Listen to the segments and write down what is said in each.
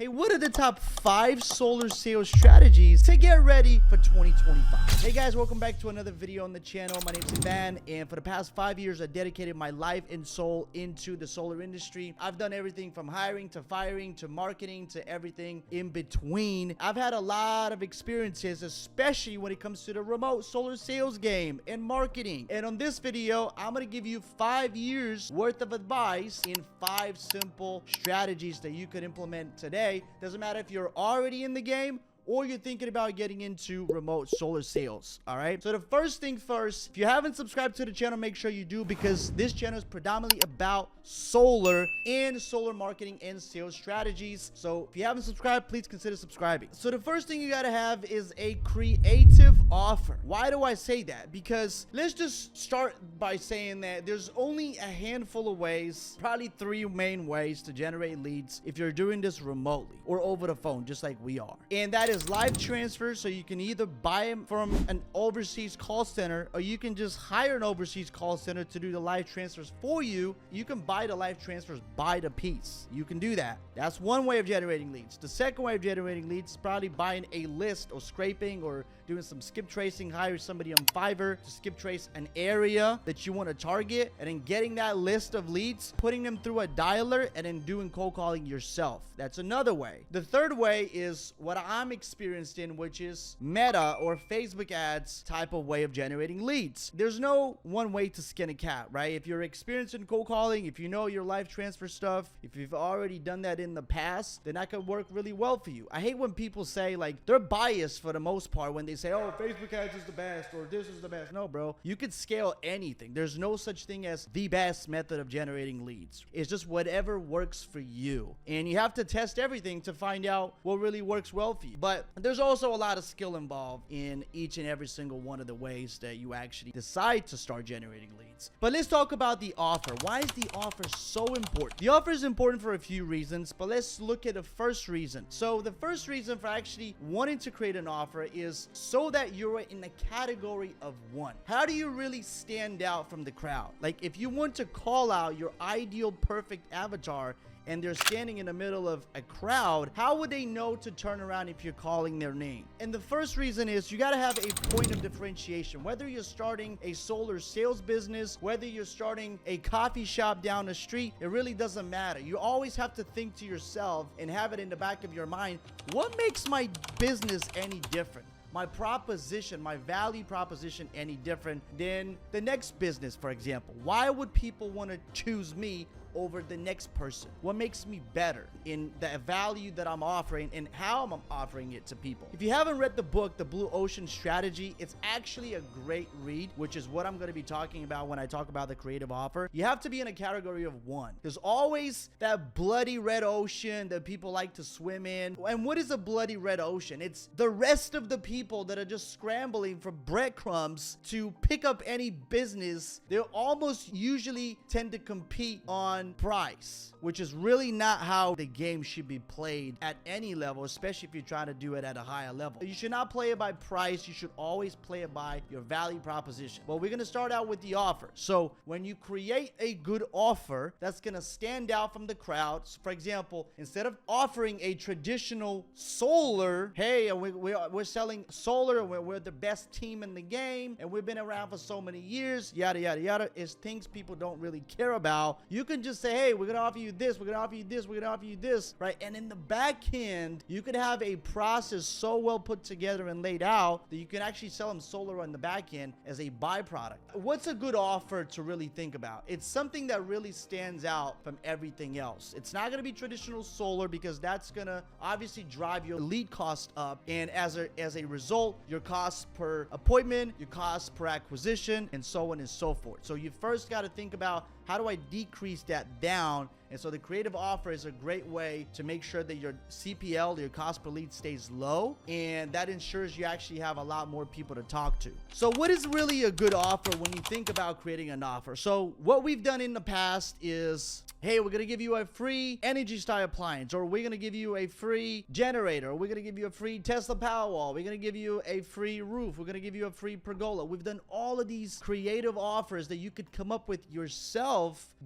Hey, what are the top 5 solar sales strategies to get ready for 2025? Hey guys, welcome back to another video on the channel. My name is Van, and for the past 5 years, I dedicated my life and soul into the solar industry. I've done everything from hiring to firing to marketing to everything in between. I've had a lot of experiences, especially when it comes to the remote solar sales game and marketing. And on this video, I'm going to give you 5 years worth of advice in 5 simple strategies that you could implement today. Doesn't matter if you're already in the game or you're thinking about getting into remote solar sales. All right, so the first thing first, if you haven't subscribed to the channel, make sure you do, because this channel is predominantly about solar and solar marketing and sales strategies. So if you haven't subscribed, please consider subscribing. So the first thing you got to have is a creative offer. Why do I say that? Because let's just start by saying that there's only a handful of ways, probably 3 main ways to generate leads if you're doing this remotely or over the phone, just like we are. And that is live transfer. So you can either buy them from an overseas call center, or you can just hire an overseas call center to do the live transfers for you. You can buy the live transfers by the piece. You can do that. That's one way of generating leads. The second way of generating leads is probably buying a list or scraping or doing some skip tracing. Hire somebody on Fiverr to skip trace an area that you want to target, and then getting that list of leads, putting them through a dialer, and then doing cold calling yourself. That's another way. The third way is what I'm experienced in, which is Meta or Facebook ads type of way of generating leads. There's no one way to skin a cat, right? If you're experienced in cold calling, if you know your live transfer stuff, if you've already done that in the past, then that could work really well for you. I hate when people say, like, they're biased for the most part when they say, oh, Facebook ads is the best or this is the best. No, bro, you could scale anything. There's no such thing as the best method of generating leads. It's just whatever works for you, and you have to test everything to find out what really works well for you. But there's also a lot of skill involved in each and every single one of the ways that you actually decide to start generating leads. But let's talk about the offer. Why is the offer so important? The offer is important for a few reasons, but let's look at the first reason. So the first reason for actually wanting to create an offer is so that you're in a category of one. How do you really stand out from the crowd? Like, if you want to call out your ideal perfect avatar and they're standing in the middle of a crowd, how would they know to turn around if you're calling their name? And the first reason is you got to have a point of differentiation. Whether you're starting a solar sales business, whether you're starting a coffee shop down the street, it really doesn't matter. You always have to think to yourself and have it in the back of your mind, what makes my business any different? My proposition, my value proposition any different than the next business, for example? Why would people want to choose me over the next person? What makes me better in the value that I'm offering and how I'm offering it to people? If you haven't read the book, The Blue Ocean Strategy, it's actually a great read, which is what I'm going to be talking about when I talk about the creative offer. You have to be in a category of one. There's always that bloody red ocean that people like to swim in. And what is a bloody red ocean? It's the rest of the people that are just scrambling for breadcrumbs to pick up any business. They almost usually tend to compete on price, which is really not how the game should be played at any level, especially if you're trying to do it at a higher level. You should not play it by price. You should always play it by your value proposition. Well, we're going to start out with the offer. So when you create a good offer that's going to stand out from the crowd, so for example, instead of offering a traditional solar, hey, we're selling solar and we're the best team in the game and we've been around for so many years, yada, yada, yada, is things people don't really care about. You can just say, hey, we're gonna offer you this, we're gonna offer you this, we're gonna offer you this, right? And in the back end, you could have a process so well put together and laid out that you can actually sell them solar on the back end as a byproduct. What's a good offer to really think about? It's something that really stands out from everything else. It's not gonna be traditional solar, because that's gonna obviously drive your lead cost up, and as a result, your cost per appointment, your cost per acquisition, and so on and so forth. So you first got to think about, how do I decrease that down? And so the creative offer is a great way to make sure that your CPL, your cost per lead, stays low, and that ensures you actually have a lot more people to talk to. So what is really a good offer when you think about creating an offer? So what we've done in the past is, hey, we're gonna give you a free Energy Star appliance, or we're gonna give you a free generator, or we're gonna give you a free Tesla Powerwall, we're gonna give you a free roof, we're gonna give you a free pergola. We've done all of these creative offers that you could come up with yourself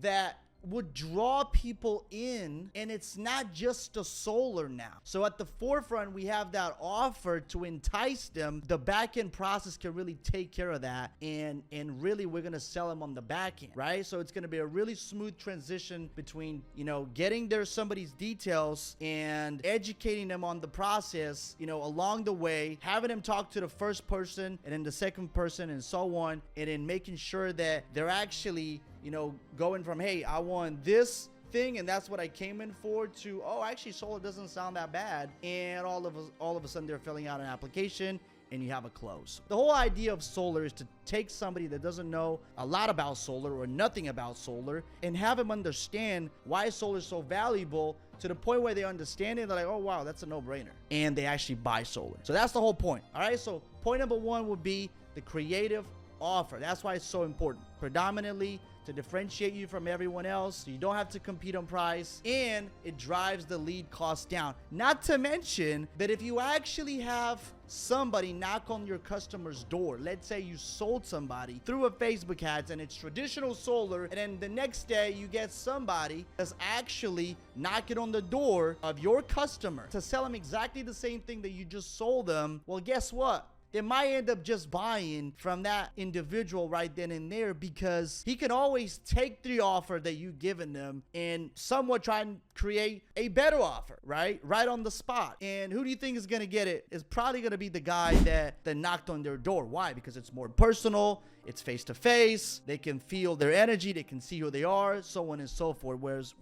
that would draw people in, and it's not just a solar now. So at the forefront, we have that offer to entice them. The back end process can really take care of that, and really we're gonna sell them on the back end, right? So it's gonna be a really smooth transition between, you know, getting their somebody's details and educating them on the process, you know, along the way, having them talk to the first person and then the second person and so on, and then making sure that they're actually, you know, going from, hey, I want this thing and that's what I came in for, to, oh, actually solar doesn't sound that bad, and all of a sudden they're filling out an application and you have a close. The whole idea of solar is to take somebody that doesn't know a lot about solar or nothing about solar and have them understand why solar is so valuable, to the point where they understand it, they're like, oh wow, that's a no-brainer, and they actually buy solar. So that's the whole point. All right, so point number one would be the creative offer. That's why it's so important, predominantly to differentiate you from everyone else, so you don't have to compete on price, and it drives the lead cost down. Not to mention that if you actually have somebody knock on your customer's door, let's say you sold somebody through a Facebook ads and it's traditional solar, and then the next day you get somebody that's actually knocking on the door of your customer to sell them exactly the same thing that you just sold them, well, guess what? They might end up just buying from that individual right then and there, because he can always take the offer that you've given them and somewhat try and create a better offer, right on the spot. And who do you think is going to get it? It's probably going to be the guy that knocked on their door. Why? Because it's more personal, it's face to face, they can feel their energy, they can see who they are, so on and so forth, whereas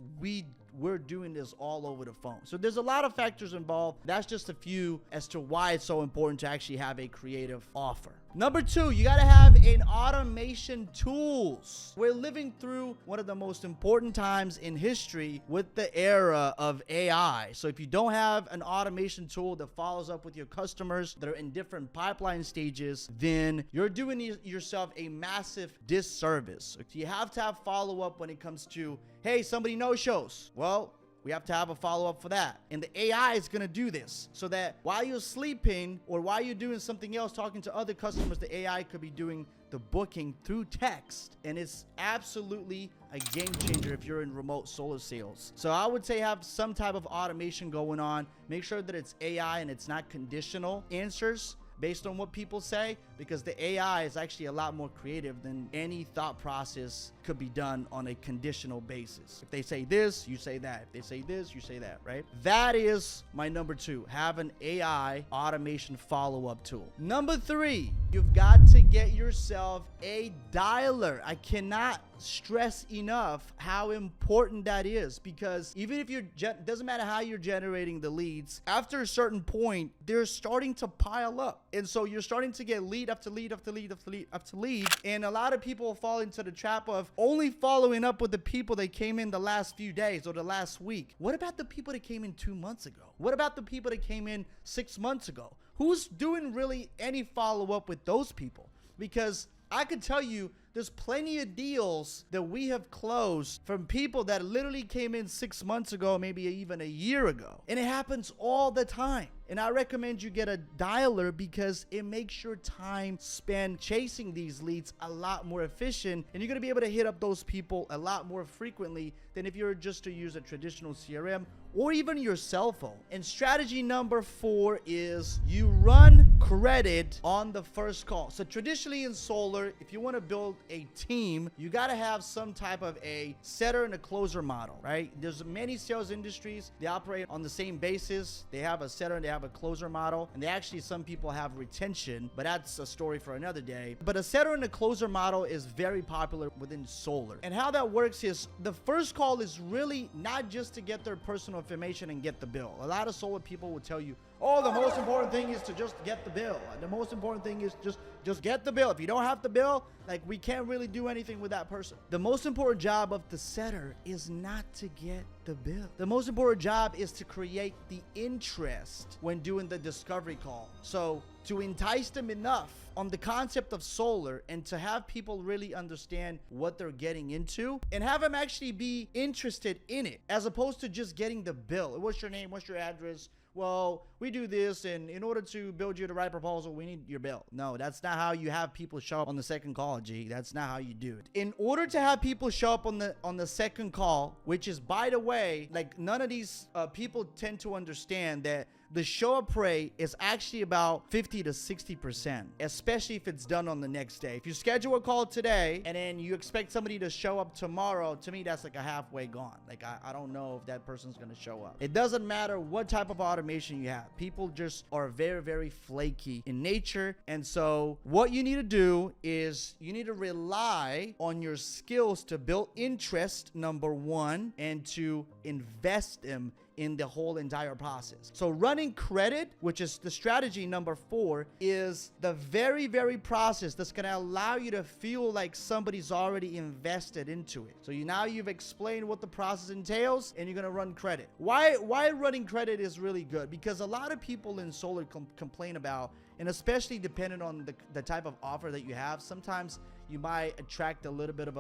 we're doing this all over the phone. So there's a lot of factors involved. That's just a few as to why it's so important to actually have a creative offer. Number two, you got to have an automation tools. We're living through one of the most important times in history with the era of AI. So if you don't have an automation tool that follows up with your customers that are in different pipeline stages, then you're doing yourself a massive disservice. So you have to have follow-up when it comes to, hey, somebody no-shows. Well, we have to have a follow-up for that. And the AI is going to do this so that while you're sleeping or while you're doing something else, talking to other customers, the AI could be doing the booking through text. And it's absolutely a game changer if you're in remote solar sales. So I would say have some type of automation going on. Make sure that it's AI and it's not conditional answers based on what people say, because the AI is actually a lot more creative than any thought process could be done on a conditional basis. If they say this, you say that. If they say this, you say that, right? That is my number two. Have an AI automation follow-up tool. Number three, you've got to get yourself a dialer. I cannot stress enough how important that is, because even if doesn't matter how you're generating the leads, after a certain point, they're starting to pile up. And so you're starting to get lead after lead after lead after lead after lead. And a lot of people fall into the trap of only following up with the people that came in the last few days or the last week. What about the people that came in 2 months ago? What about the people that came in 6 months ago? Who's doing really any follow-up with those people? Because I could tell you there's plenty of deals that we have closed from people that literally came in 6 months ago, maybe even a year ago. And it happens all the time. And I recommend you get a dialer because it makes your time spent chasing these leads a lot more efficient. And you're going to be able to hit up those people a lot more frequently than if you were just to use a traditional CRM or even your cell phone. And strategy number 4 is you run credit on the first call. So traditionally in solar, if you want to build a team, you got to have some type of a setter and a closer model, right? There's many sales industries, they operate on the same basis. They have a setter and they have a closer model, and they actually, some people have retention, but that's a story for another day. But a setter and a closer model is very popular within solar. And how that works is the first call is really not just to get their personal information and get the bill. A lot of solar people will tell you, oh, the most important thing is to just get the bill. The most important thing is just get the bill. If you don't have the bill, like, we can't really do anything with that person. The most important job of the setter is not to get the bill. The most important job is to create the interest when doing the discovery call. So to entice them enough on the concept of solar and to have people really understand what they're getting into and have them actually be interested in it, as opposed to just getting the bill. What's your name? What's your address? Well, we do this, and in order to build you the right proposal, we need your bill. No, that's not how you have people show up on the second call, G. That's not how you do it. In order to have people show up on the second call, which is, by the way, like, none of these people tend to understand that the show up rate is actually about 50 to 60%, especially if it's done on the next day. If you schedule a call today and then you expect somebody to show up tomorrow, to me, that's like a halfway gone. Like, I don't know if that person's going to show up. It doesn't matter what type of automation you have. People just are very, very flaky in nature. And so what you need to do is you need to rely on your skills to build interest, number one, and to invest them in the whole entire process. So running credit, which is the strategy number 4, is the very, very process that's going to allow you to feel like somebody's already invested into it. So you've explained what the process entails, and you're going to run credit. Why running credit is really good? Because a lot of people in solar complain about, and especially depending on the type of offer that you have, sometimes you might attract a little bit of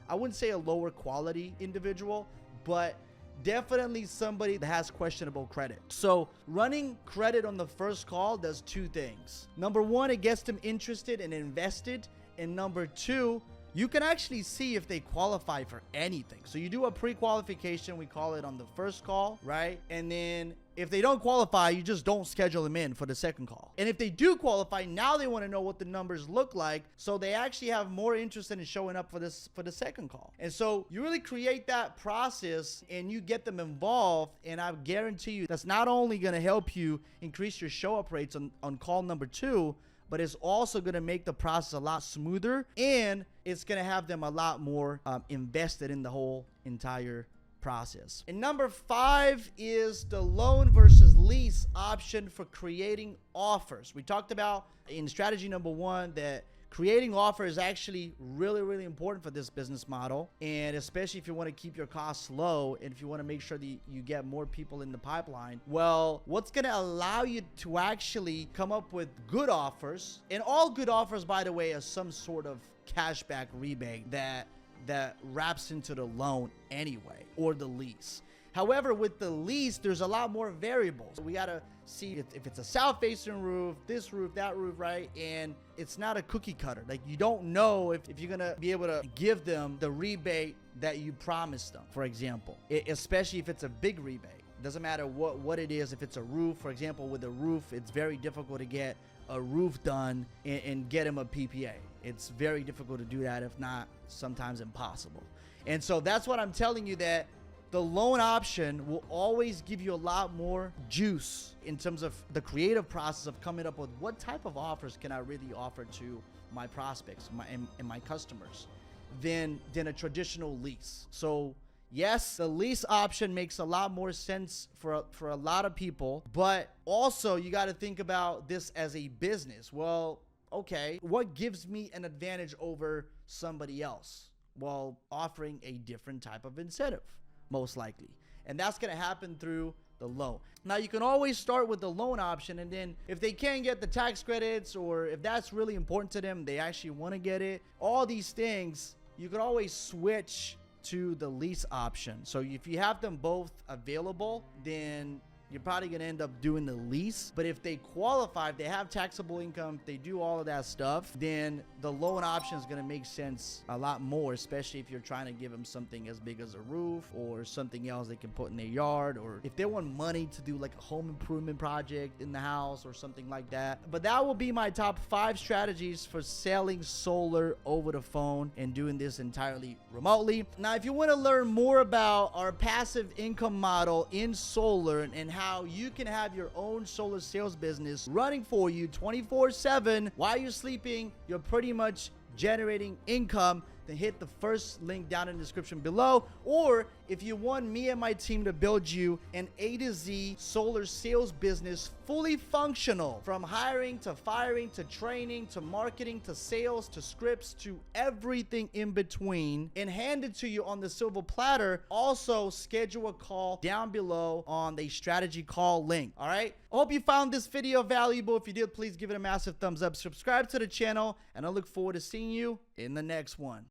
I wouldn't say a lower quality individual, but definitely somebody that has questionable credit. So running credit on the first call does 2 things. Number 1, it gets them interested and invested. And number 2, you can actually see if they qualify for anything. So you do a pre-qualification, we call it, on the first call, right? And then if they don't qualify, you just don't schedule them in for the second call. And if they do qualify, now they want to know what the numbers look like, so they actually have more interest in showing up for the second call. And so you really create that process and you get them involved, and I guarantee you that's not only going to help you increase your show up rates on call number 2, but it's also going to make the process a lot smoother, and it's going to have them a lot more invested in the whole entire process. And number 5 is the loan versus lease option for creating offers. We talked about in strategy number 1 that creating offers is actually really, really important for this business model, and especially if you want to keep your costs low and if you want to make sure that you get more people in the pipeline. Well, what's going to allow you to actually come up with good offers, and all good offers, by the way, is some sort of cashback rebate that wraps into the loan anyway, or the lease. However, with the lease, there's a lot more variables. We got to see if it's a south-facing roof, this roof, that roof, right? And it's not a cookie cutter. Like, you don't know if you're going to be able to give them the rebate that you promised them, for example, especially if it's a big rebate. It doesn't matter what it is. If it's a roof, for example, with a roof, it's very difficult to get a roof done and get them a PPA. It's very difficult to do that, if not sometimes impossible. And so that's what I'm telling you, that the loan option will always give you a lot more juice in terms of the creative process of coming up with what type of offers can I really offer to my prospects and my customers than a traditional lease. So yes, the lease option makes a lot more sense for a lot of people, but also you got to think about this as a business. Well, okay, what gives me an advantage over somebody else? Well, offering a different type of incentive, most likely. And that's going to happen through the loan. Now, you can always start with the loan option, and then if they can't get the tax credits, or if that's really important to them, they actually want to get it, all these things, you can always switch to the lease option. So if you have them both available, then you're probably going to end up doing the lease. But if they qualify, if they have taxable income, if they do all of that stuff, then the loan option is going to make sense a lot more, especially if you're trying to give them something as big as a roof or something else they can put in their yard, or if they want money to do like a home improvement project in the house or something like that. But that will be my top 5 strategies for selling solar over the phone and doing this entirely remotely. Now, if you want to learn more about our passive income model in solar and how you can have your own solar sales business running for you 24/7 while you're sleeping, you're pretty much generating income, then hit the first link down in the description below. Or if you want me and my team to build you an A to Z solar sales business, fully functional, from hiring to firing to training to marketing to sales to scripts to everything in between, and hand it to you on the silver platter, also schedule a call down below on the strategy call link. All right, I hope you found this video valuable. If you did, please give it a massive thumbs up, subscribe to the channel, and I look forward to seeing you in the next one.